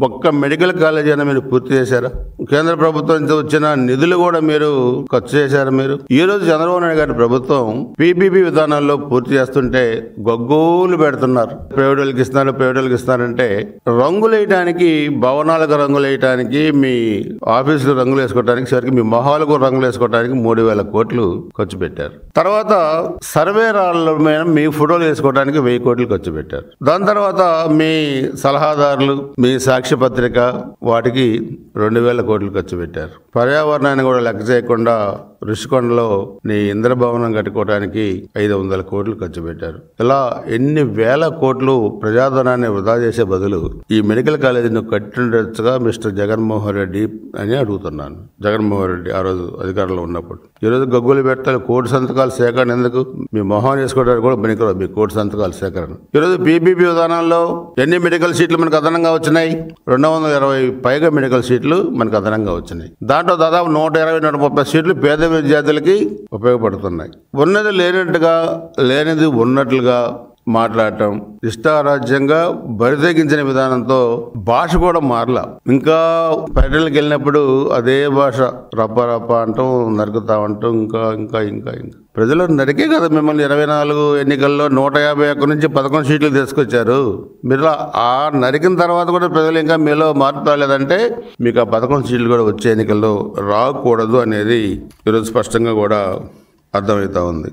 ఒక్క medical college అయినా మీరు పూర్తి చేశారా? కేంద్ర ప్రభుత్వం నుంచి వచ్చిన నిధులు కూడా మీరు ఖర్చు చేశారా? మీరు ఈ రోజు చంద్రబాబు నాయుడు గారి ప్రభుత్వం పీపీపీ విధానాల్లో పూర్తి చేస్తుంటే గగ్గోలు పెడుతున్నారు. ప్రైవేటులకు ఇస్తున్నారంటే రంగులు వేయడానికి, భవనాలకు రంగులు వేయడానికి, మీ ఆఫీసులు రంగులు వేసుకోవడానికి, సరికి మీ మొహాలకు రంగులు వేసుకోవడానికి 3,000 కోట్లు ఖర్చు పెట్టారు. తర్వాత సర్వే రాళ్ళ మీద మీ ఫోటోలు వేసుకోవడానికి 1,000 కోట్లు ఖర్చు పెట్టారు. దాని తర్వాత మీ సలహాదారులు, మీ సాక్షి పత్రిక, వాటికి 2,000 కోట్లు ఖర్చు పెట్టారు. పర్యావరణాన్ని కూడా లెక్క చేయకుండా ఋషికొండలో నీ ఇంద్రభవనం కట్టుకోవడానికి 500 కోట్లు ఖర్చు పెట్టారు. ఇలా ఎన్ని వేల కోట్లు ప్రజాధనాన్ని వృధా చేసే బదులు ఈ మెడికల్ కాలేజీని కట్టిండొచ్చుగా మిస్టర్ జగన్మోహన్ రెడ్డి అని అడుగుతున్నాను. జగన్మోహన్ రెడ్డి ఆ రోజు అధికారంలో ఉన్నప్పుడు. ఈ రోజు గగ్గులు పెట్టాలి. కోటి సంతకాల సేకరణ ఎందుకు? మీ మొహం వేసుకోవడానికి కూడా పనికిరాదు మీ కోటి సంతకాల సేకరణ. ఈరోజు పీపీపీ విధానంలో ఎన్ని మెడికల్ సీట్లు మనకు అదనంగా వచ్చినాయి? 220 పైగా మెడికల్ సీట్లు మనకు అదనంగా వచ్చినాయి. దాంట్లో దాదాపు 120-130 సీట్లు పేద విద్యార్థులకి ఉపయోగపడుతున్నాయి. ఉన్నది లేనట్టుగా, లేనిది ఉన్నట్లుగా మాట్లాడటం, ఇష్టారాజ్యంగా బరితెగించిన విధానంతో భాష కూడా మారలా. ఇంకా పర్యటనలకు వెళ్ళినప్పుడు అదే భాష రప్ప అంటాం, నరుకుతామంటాం, ఇంకా ఇంకా ఇంకా ఇంకా ప్రజలు నరికే కదా మిమ్మల్ని 24 ఎన్నికల్లో 151 నుంచి 11 సీట్లు తీసుకొచ్చారు. మీరు ఆ నరికిన తర్వాత కూడా ప్రజలు ఇంకా మీలో మార్పు రాలేదంటే మీకు ఆ 11 సీట్లు కూడా వచ్చే ఎన్నికల్లో రాకూడదు అనేది ఈరోజు స్పష్టంగా కూడా అర్థమవుతా ఉంది.